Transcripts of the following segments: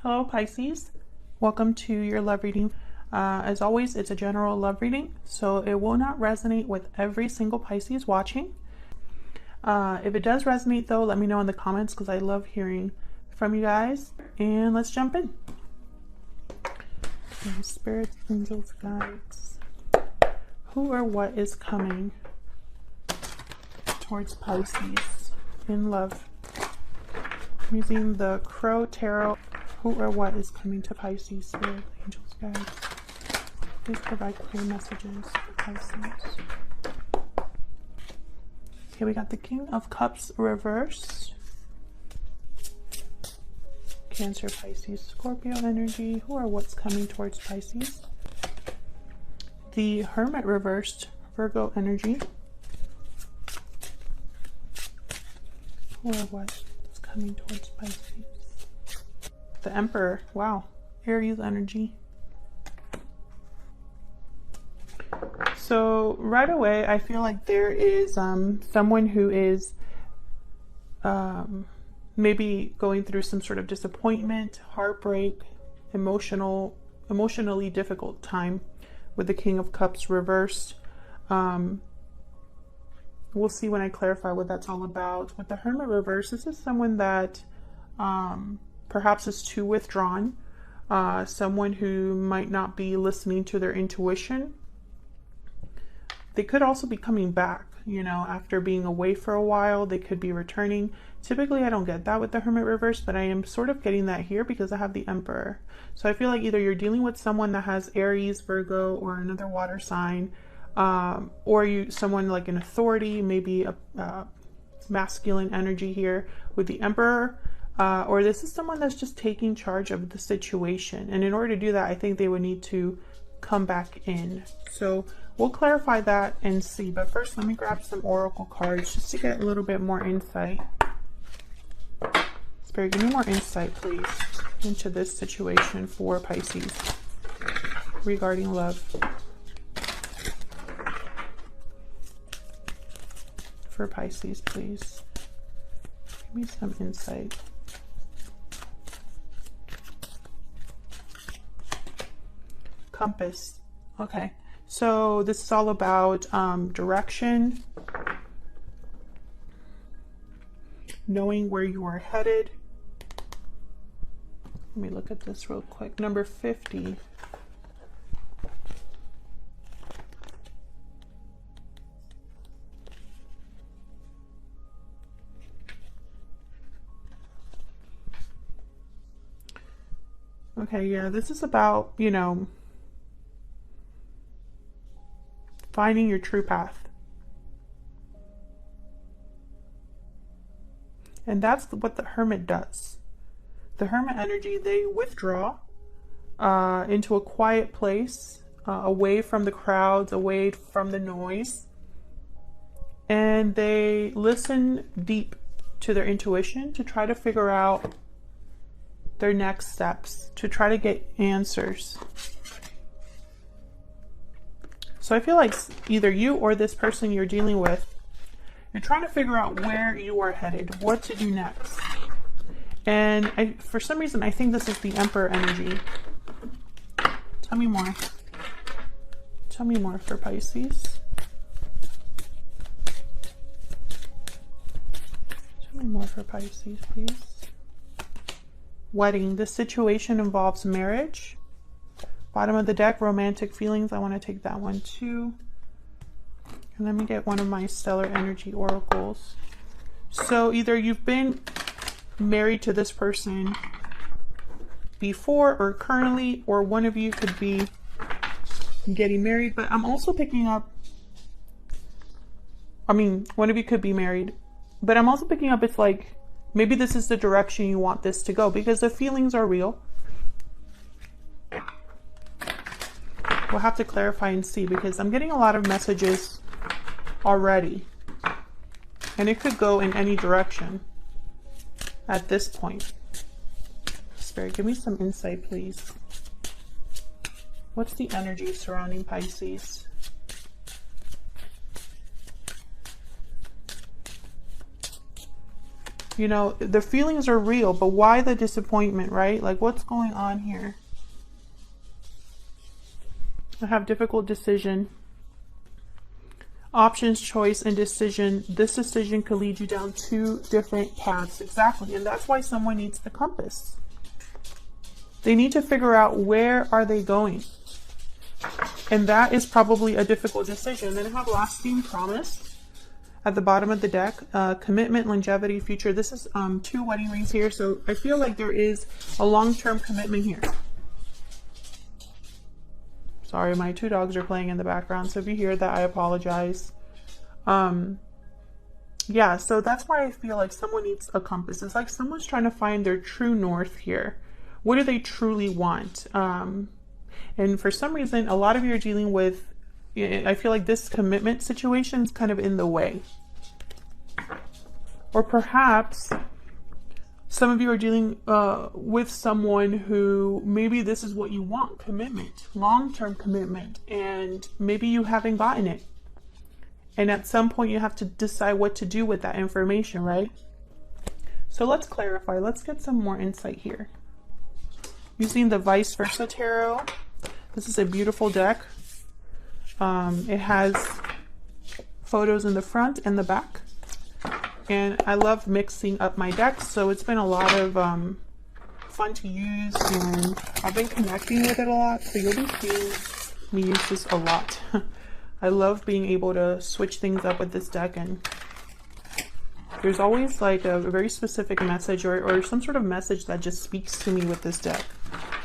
Hello Pisces, welcome to your love reading. As always, it's a general love reading, so it will not resonate with every single Pisces watching. If it does resonate though, let me know in the comments because I love hearing from you guys. And let's jump in. Spirits, angels, guides. Who or what is coming towards Pisces in love? I'm using the Crow Tarot. Who or what is coming to Pisces? Spirit, angels, guides. Please provide clear messages for Pisces. Okay, we got the King of Cups reversed. Cancer, Pisces, Scorpio energy. Who or what's coming towards Pisces? The Hermit reversed, Virgo energy. Who or what is coming towards Pisces? The Emperor, wow, Aries energy. So right away, I feel like there is someone who is maybe going through some sort of disappointment, heartbreak, emotionally difficult time with the King of Cups reversed. We'll see when I clarify what that's all about. With the Hermit reverse, this is someone that perhaps is too withdrawn, someone who might not be listening to their intuition. They could also be coming back, you know, after being away for a while. They could be returning. Typically, I don't get that with the Hermit reverse, but I am sort of getting that here because I have the Emperor. So I feel like either you're dealing with someone that has Aries, Virgo, or another water sign, or someone like an authority, maybe a masculine energy here with the Emperor. Or this is someone that's just taking charge of the situation. And in order to do that, I think they would need to come back in. So we'll clarify that and see. But first, let me grab some oracle cards just to get a little bit more insight. Spirit, give me more insight, please, into this situation for Pisces regarding love. For Pisces, please. Give me some insight. Compass. Okay, so this is all about direction, knowing where you are headed. Let me look at this real quick. Number 50. Okay, yeah, this is about, you know, finding your true path. And that's what the Hermit does. The Hermit energy, they withdraw into a quiet place, away from the crowds, away from the noise. And they listen deep to their intuition to try to figure out their next steps, to try to get answers. So I feel like either you or this person you're dealing with, you're trying to figure out where you are headed, what to do next. And for some reason, I think this is the Emperor energy. Tell me more. Tell me more for Pisces. Tell me more for Pisces, please. Wedding. This situation involves marriage. Bottom of the deck, romantic feelings. I want to take that one too. And let me get one of my stellar energy oracles. So either you've been married to this person before or currently, or one of you could be getting married. But I'm also picking up, one of you could be married, but I'm also picking up, it's like, maybe this is the direction you want this to go because the feelings are real. We'll have to clarify and see because I'm getting a lot of messages already. And it could go in any direction at this point. Spirit, give me some insight, please. What's the energy surrounding Pisces? You know, the feelings are real, but why the disappointment, right? Like, what's going on here? I have difficult decision. Options, choice, and decision. This decision could lead you down two different paths. Exactly. And that's why someone needs the compass. They need to figure out where are they going. And that is probably a difficult decision. Then I have lasting promise at the bottom of the deck. Commitment, longevity, future. This is 2 wedding rings here. So I feel like there is a long-term commitment here. Sorry, my 2 dogs are playing in the background. So if you hear that, I apologize. Yeah, so that's why I feel like someone needs a compass. It's like someone's trying to find their true north here. What do they truly want? And for some reason, a lot of you are dealing with, I feel like this commitment situation is kind of in the way. Or perhaps some of you are dealing with someone who maybe this is what you want, commitment, long-term commitment, and maybe you haven't gotten it. And at some point you have to decide what to do with that information, right? So let's clarify. Let's get some more insight here. Using the Vice Versa Tarot. This is a beautiful deck. It has photos in the front and the back. And I love mixing up my decks, so it's been a lot of fun to use, and I've been connecting with it a lot, so you'll be seeing me use this a lot. I love being able to switch things up with this deck, and there's always like a very specific message or some sort of message that just speaks to me with this deck.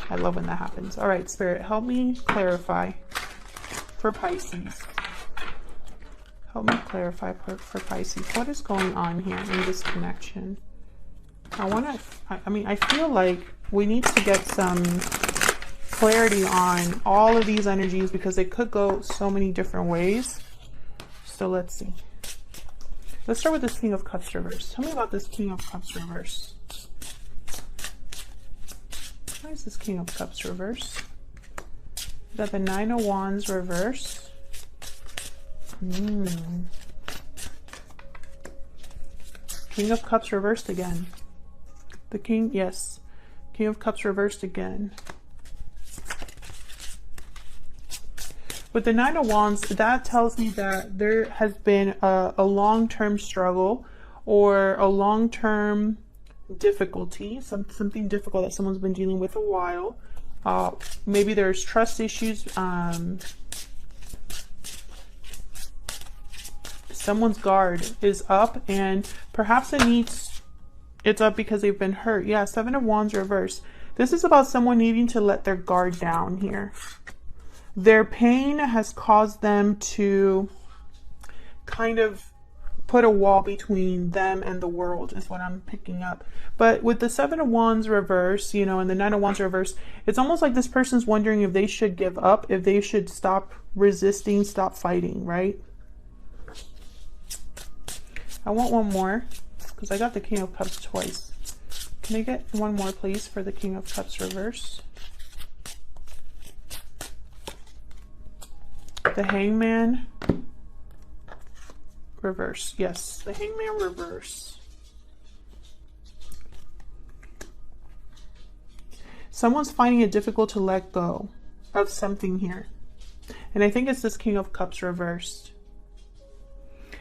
I love when that happens. All right, Spirit, help me clarify for Pisces. Help me clarify for Pisces. What is going on here in this connection? I mean, I feel like we need to get some clarity on all of these energies because they could go so many different ways. So let's see. Let's start with this King of Cups reverse. Tell me about this King of Cups reverse. Why is this King of Cups reverse? We got the 9 of Wands reverse. King of Cups reversed again. The King, yes. King of Cups reversed again. With the 9 of Wands, that tells me that there has been a long-term struggle or a long-term difficulty, something difficult that someone's been dealing with a while. Maybe there's trust issues. Someone's guard is up, and perhaps it's up because they've been hurt. Yeah, 7 of Wands reverse. This is about someone needing to let their guard down here. Their pain has caused them to kind of put a wall between them and the world, is what I'm picking up. But with the 7 of Wands reverse, you know, and the 9 of Wands reverse, it's almost like this person's wondering if they should give up, if they should stop resisting, stop fighting, right? I want one more because I got the King of Cups twice. Can I get one more, please, for the King of Cups reverse? The Hangman reverse. Yes, the Hangman reverse. Someone's finding it difficult to let go of something here. And I think it's this King of Cups reversed.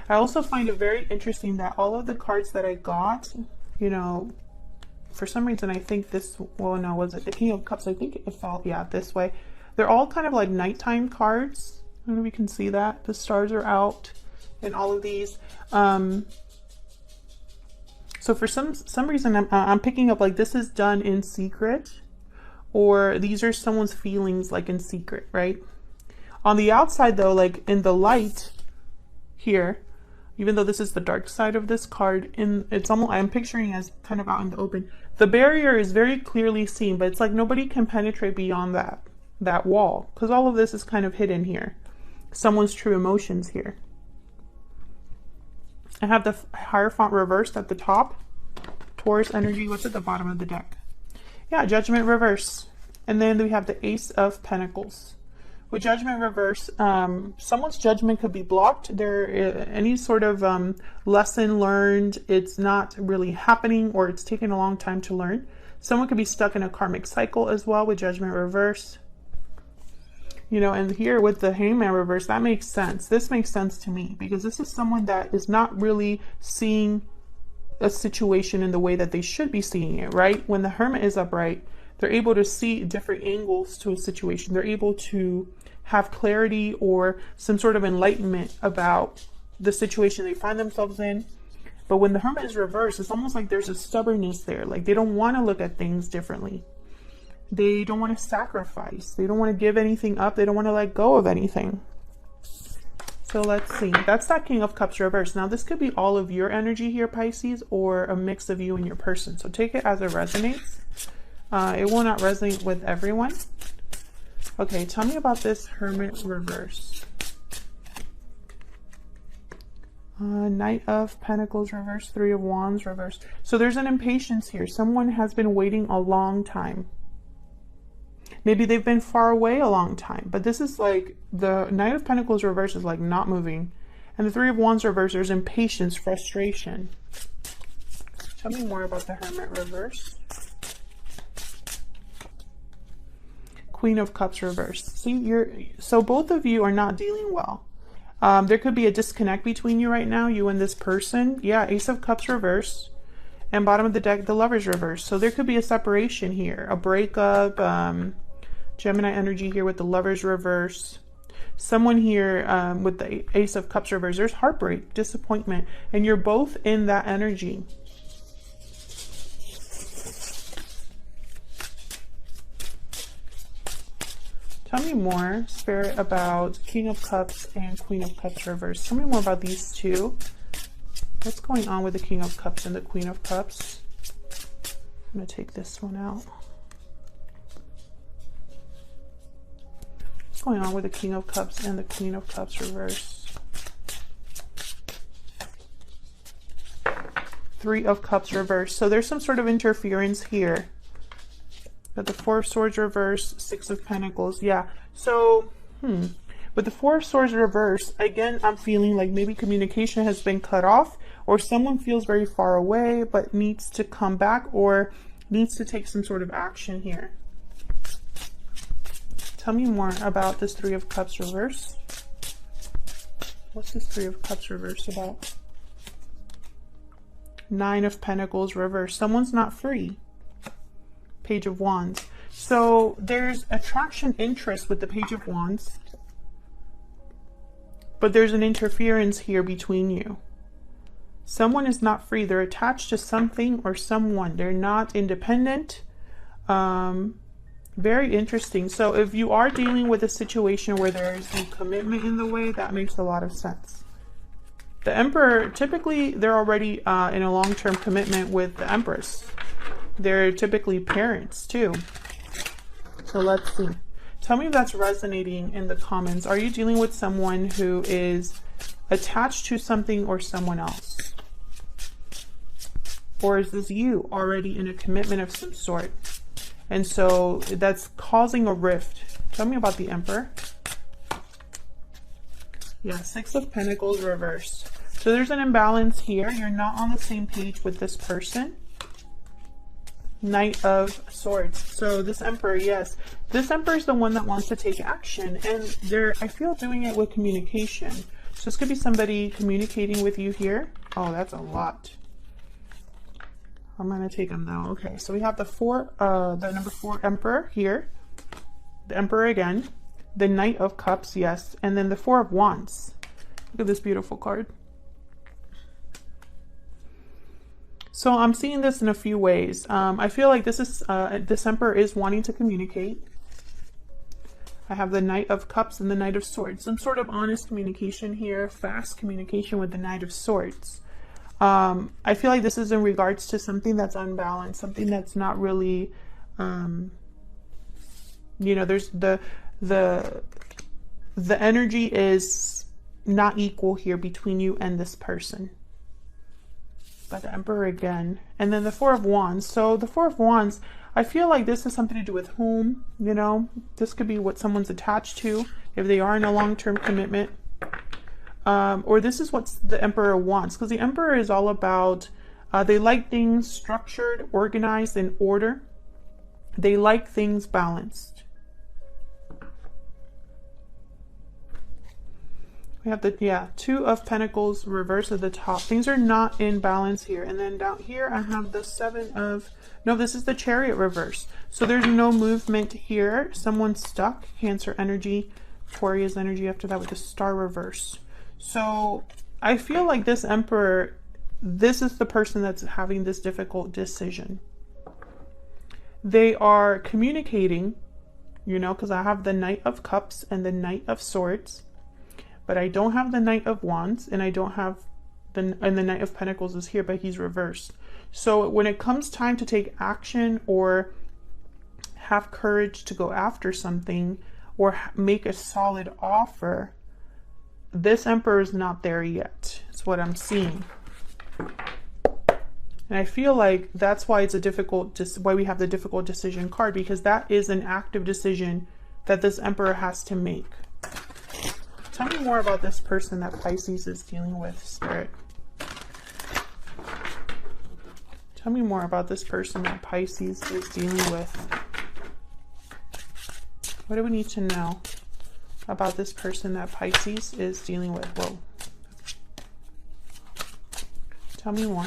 I also find it very interesting that all of the cards that I got, you know, for some reason I think this, well, no, was it the King of Cups? I think it felt, yeah, this way. They're all kind of like nighttime cards. I don't know if you can see that. The stars are out and all of these. So for some reason I'm picking up like this is done in secret, or these are someone's feelings like in secret, right? On the outside though, like in the light here, even though this is the dark side of this card, it's almost, I'm picturing as kind of out in the open. The barrier is very clearly seen, but it's like nobody can penetrate beyond that wall, because all of this is kind of hidden here. Someone's true emotions here. I have the Hierophant reversed at the top. Taurus energy, what's at the bottom of the deck? Yeah, Judgment reverse. And then we have the Ace of Pentacles With Judgment reverse, someone's judgment could be blocked. There, any sort of lesson learned, it's not really happening, or it's taking a long time to learn. Someone could be stuck in a karmic cycle as well with Judgment reverse. You know, and here with the Hangman reverse, that makes sense. This makes sense to me because this is someone that is not really seeing a situation in the way that they should be seeing it, right? When the Hermit is upright, they're able to see different angles to a situation. They're able to have clarity or some sort of enlightenment about the situation they find themselves in. But when the Hermit is reversed, it's almost like there's a stubbornness there. Like they don't want to look at things differently. They don't want to sacrifice. They don't want to give anything up. They don't want to let go of anything. So let's see. That's that King of Cups reverse. Now this could be all of your energy here, Pisces, or a mix of you and your person. So take it as it resonates. It will not resonate with everyone. Okay, tell me about this Hermit reverse. Knight of Pentacles reverse, Three of Wands reverse. So there's an impatience here. Someone has been waiting a long time. Maybe they've been far away a long time, but this is like the Knight of Pentacles reverse is like not moving. And the Three of Wands reverse, there's impatience, frustration. Tell me more about the Hermit reverse. Queen of Cups reverse. See, so both of you are not dealing well. There could be a disconnect between you right now, you and this person. Yeah, Ace of Cups reverse. And bottom of the deck, the Lovers reverse. So there could be a separation here, a breakup, Gemini energy here with the Lovers reverse. Someone here with the Ace of Cups reverse, there's heartbreak, disappointment, and you're both in that energy. Tell me more, Spirit, about King of Cups and Queen of Cups reverse. Tell me more about these two. What's going on with the King of Cups and the Queen of Cups? I'm going to take this one out. What's going on with the King of Cups and the Queen of Cups reverse? Three of Cups reverse. So there's some sort of interference here. Got the Four of Swords reverse, Six of Pentacles. Yeah. So, with the Four of Swords reverse, again, I'm feeling like maybe communication has been cut off, or someone feels very far away but needs to come back or needs to take some sort of action here. Tell me more about this Three of Cups reverse. What's this Three of Cups reverse about? Nine of Pentacles reverse. Someone's not free. Page of Wands. So there's attraction, interest with the Page of Wands, but there's an interference here between you. Someone is not free. They're attached to something or someone. They're not independent. Very interesting. So if you are dealing with a situation where there's no commitment in the way, that makes a lot of sense. The Emperor, typically they're already in a long-term commitment with the Empress. They're typically parents too. So let's see. Tell me if that's resonating in the comments. Are you dealing with someone who is attached to something or someone else? Or is this you already in a commitment of some sort? And so that's causing a rift. Tell me about the Emperor. Yeah, Six of Pentacles reversed. So there's an imbalance here. You're not on the same page with this person. Knight of Swords. So this Emperor, yes, this Emperor is the one that wants to take action, and they're, I feel, doing it with communication. So this could be somebody communicating with you here. Oh, that's a lot. I'm gonna take them though. Okay, so we have the number 4 Emperor here, the Emperor again, the Knight of Cups, yes, and then the Four of Wands. Look at this beautiful card. So I'm seeing this in a few ways. I feel like this Emperor is wanting to communicate. I have the Knight of Cups and the Knight of Swords. Some sort of honest communication here, fast communication with the Knight of Swords. I feel like this is in regards to something that's unbalanced, something that's not really, you know, there's the energy is not equal here between you and this person. But the Emperor again, and then the Four of Wands. So the Four of Wands, I feel like this has something to do with home, you know. This could be what someone's attached to if they are in a long-term commitment. Or this is what the Emperor wants, because the Emperor is all about, they like things structured, organized, in order. They like things balanced. We have the, yeah, Two of Pentacles reversed at the top. Things are not in balance here. And then down here, I have the Seven of, no, this is the Chariot reverse. So there's no movement here. Someone's stuck. Cancer energy, Taurus energy after that with the Star reverse. So I feel like this Emperor, this is the person that's having this difficult decision. They are communicating, you know, because I have the Knight of Cups and the Knight of Swords. But I don't have the Knight of Wands, and I don't have the Knight of Pentacles is here, but he's reversed. So when it comes time to take action or have courage to go after something or make a solid offer, this Emperor is not there yet. It's what I'm seeing. And I feel like that's why it's a difficult, why we have the difficult decision card, because that is an active decision that this Emperor has to make. Tell me more about this person that Pisces is dealing with, Spirit. Tell me more about this person that Pisces is dealing with. What do we need to know about this person that Pisces is dealing with? Whoa. Tell me more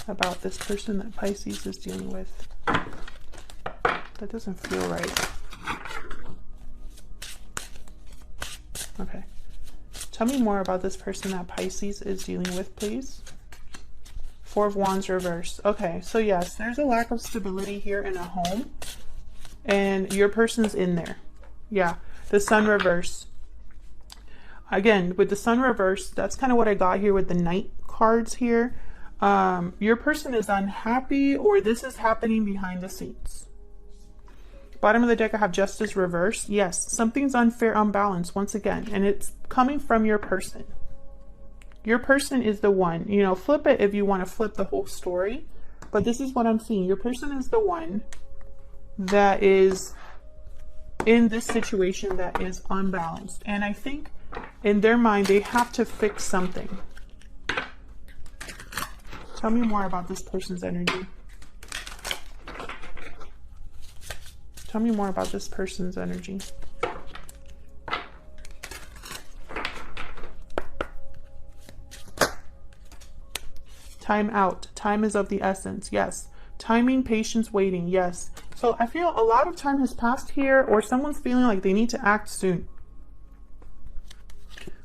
about this person that Pisces is dealing with. That doesn't feel right. Okay. Tell me more about this person that Pisces is dealing with, please. Four of Wands reverse. Okay, so yes, there's a lack of stability here in a home. And your person's in there. Yeah, the Sun reverse. Again, with the Sun reverse, that's kind of what I got here with the Knight cards here. Your person is unhappy, or this is happening behind the scenes. Bottom of the deck, I have Justice reverse. Yes, something's unfair, unbalanced once again, and it's coming from your person. Your person is the one, you know, flip it if you want to flip the whole story, but this is what I'm seeing. Your person is the one that is in this situation that is unbalanced, and I think in their mind they have to fix something. Tell me more about this person's energy. Tell me more about this person's energy. Time out. Time is of the essence. Yes. Timing, patience, waiting. Yes. So I feel a lot of time has passed here, or someone's feeling like they need to act soon.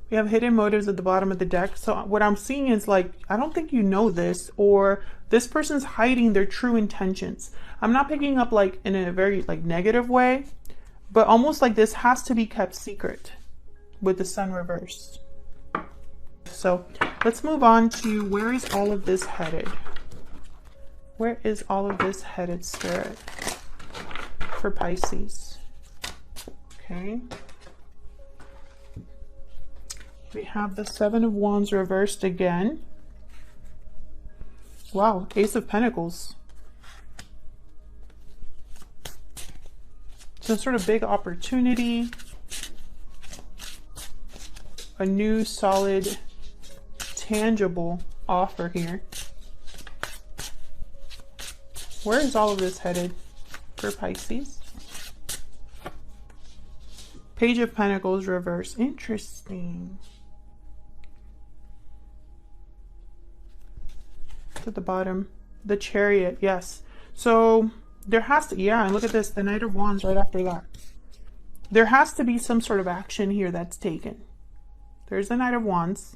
We have hidden motives at the bottom of the deck. So what I'm seeing is like, I don't think you know this, or this person's hiding their true intentions. I'm not picking up like in a very like negative way, but almost like this has to be kept secret with the Sun reversed. So let's move on to where is all of this headed? Where is all of this headed, Spirit, for Pisces? Okay. We have the Seven of Wands reversed again. Wow, Ace of Pentacles. Some sort of big opportunity. A new, solid, tangible offer here. Where is all of this headed for Pisces? Page of Pentacles reverse. Interesting. At the bottom, the Chariot. Yes, so there has to, yeah, and look at this, the Knight of Wands right after that. There has to be some sort of action here that's taken. There's the Knight of Wands.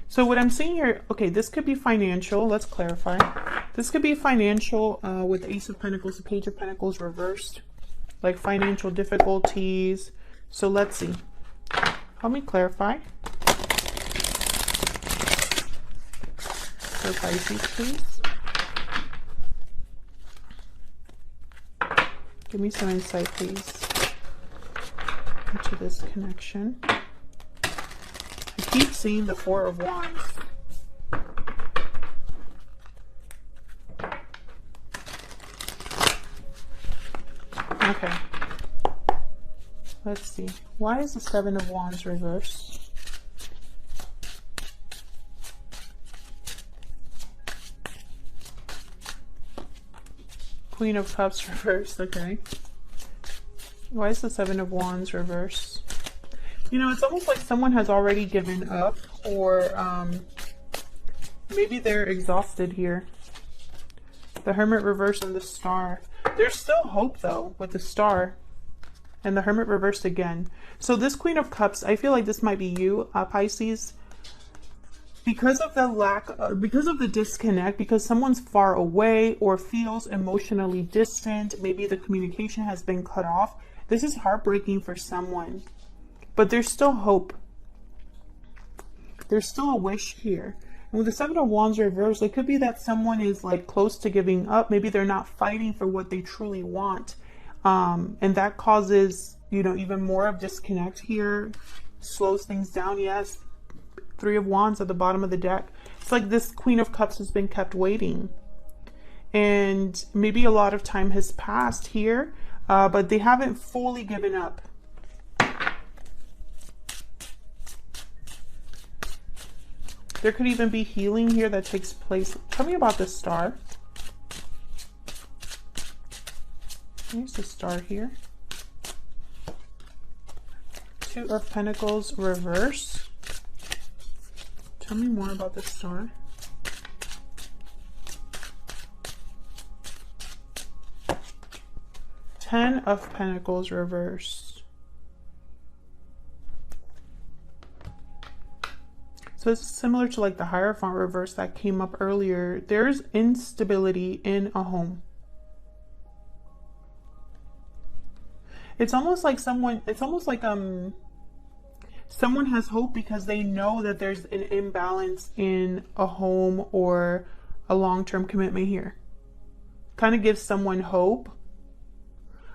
So what I'm seeing here, okay, this could be financial. Let's clarify. This could be financial with the Ace of Pentacles, the Page of Pentacles reversed, like financial difficulties. So let's see. Help me clarify. For Pisces, please. Give me some insight, please, into this connection. I keep seeing the Four of Wands. Okay. Let's see. Why is the Seven of Wands reversed? Queen of Cups reversed. Okay. Why is the Seven of Wands reversed? You know, it's almost like someone has already given up, or maybe they're exhausted here. The Hermit reversed and the Star. There's still hope, though, with the Star. And the Hermit reversed again. So this Queen of Cups, I feel like this might be you, Pisces. Because of the because of the disconnect, because someone's far away or feels emotionally distant, maybe the communication has been cut off. This is heartbreaking for someone. But there's still hope. There's still a wish here. And with the Seven of Wands reversed, it could be that someone is like close to giving up. Maybe they're not fighting for what they truly want. And that causes, you know, even more of disconnect here. Slows things down. Yes. Three of Wands at the bottom of the deck. It's like this Queen of Cups has been kept waiting. And maybe a lot of time has passed here. But they haven't fully given up. There could even be healing here that takes place. Tell me about the Star. Here's the Star here. Two of Pentacles reverse. Tell me more about the Star. Ten of Pentacles reversed. So it's similar to like the Hierophant reverse that came up earlier. There's instability in a home. It's almost like someone has hope because they know that there's an imbalance in a home or a long-term commitment here. Kind of gives someone hope,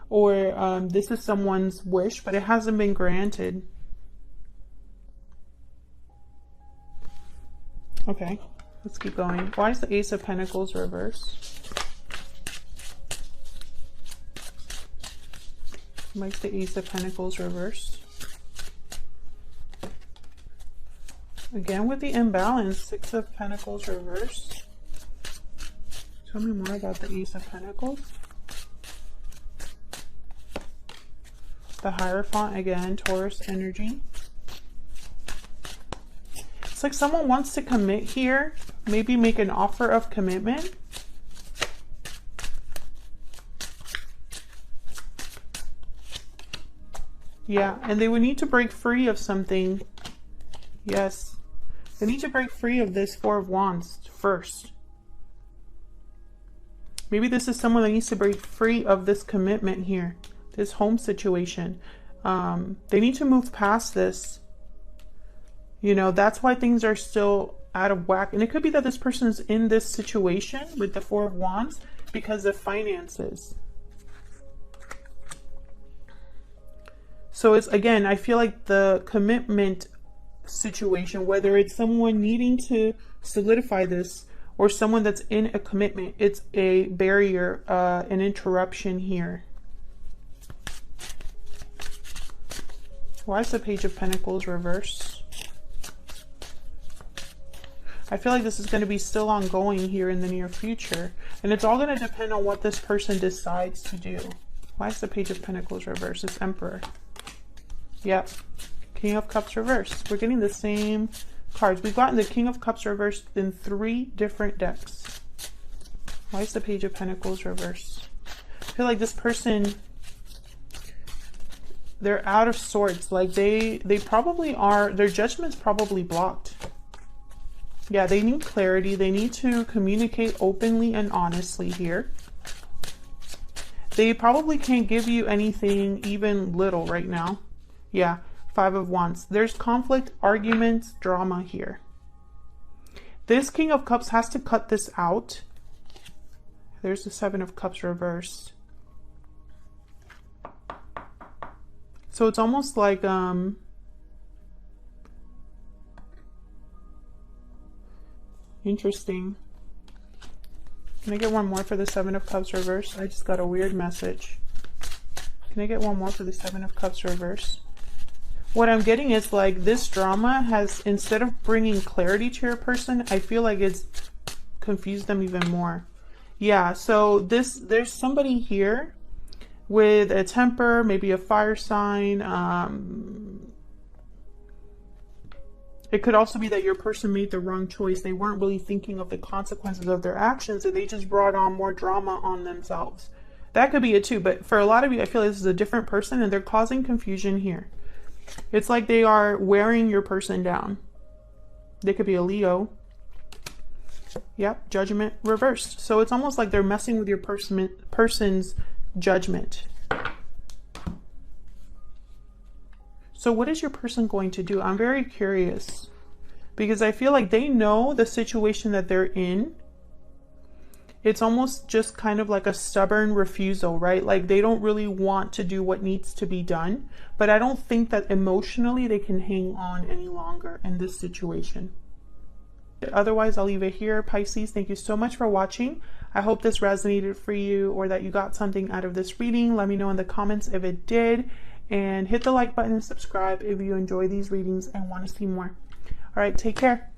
or this is someone's wish, but it hasn't been granted. Okay, let's keep going. Why is the Ace of Pentacles reversed? Why is the Ace of Pentacles reversed? Again with the imbalance, Six of Pentacles reversed. Tell me more about the Ace of Pentacles. The Hierophant, again, Taurus energy. It's like someone wants to commit here, maybe make an offer of commitment. Yeah, and they would need to break free of something. Yes, they need to break free of this Four of Wands first. Maybe this is someone that needs to break free of this commitment here, this home situation. They need to move past this. You know, that's why things are still out of whack. And it could be that this person is in this situation with the Four of Wands because of finances. So it's, again, I feel like the commitment situation, whether it's someone needing to solidify this or someone that's in a commitment, it's a barrier, an interruption here. Why is the Page of Pentacles reversed? I feel like this is going to be still ongoing here in the near future. And it's all going to depend on what this person decides to do. Why is the Page of Pentacles reversed? It's Emperor. Yep. King of Cups reversed. We're getting the same cards. We've gotten the King of Cups reversed in 3 different decks. Why is the Page of Pentacles reversed? I feel like this person, they're out of sorts. Like they probably are, their judgment's probably blocked. Yeah, they need clarity. They need to communicate openly and honestly here. They probably can't give you anything, even little right now. Yeah, Five of Wands. There's conflict, arguments, drama here. This King of Cups has to cut this out. There's the Seven of Cups reversed. So it's almost like, interesting. Can I get one more for the Seven of Cups reversed? I just got a weird message. Can I get one more for the Seven of Cups reverse? What I'm getting is like this drama has, instead of bringing clarity to your person, I feel like it's confused them even more. Yeah, so there's somebody here with a temper, maybe a fire sign. It could also be that your person made the wrong choice. They weren't really thinking of the consequences of their actions, and they just brought on more drama on themselves. That could be it too, but for a lot of you, I feel like this is a different person, and they're causing confusion here. It's like they are wearing your person down. They could be a Leo. Yep, Judgment reversed. So it's almost like they're messing with your person's judgment. So what is your person going to do? I'm very curious, because I feel like they know the situation that they're in. It's almost just kind of like a stubborn refusal, right? Like they don't really want to do what needs to be done, but I don't think that emotionally they can hang on any longer in this situation. Otherwise, I'll leave it here. Pisces, thank you so much for watching. I hope this resonated for you, or that you got something out of this reading. Let me know in the comments if it did. And hit the like button and subscribe if you enjoy these readings and want to see more. All right, take care.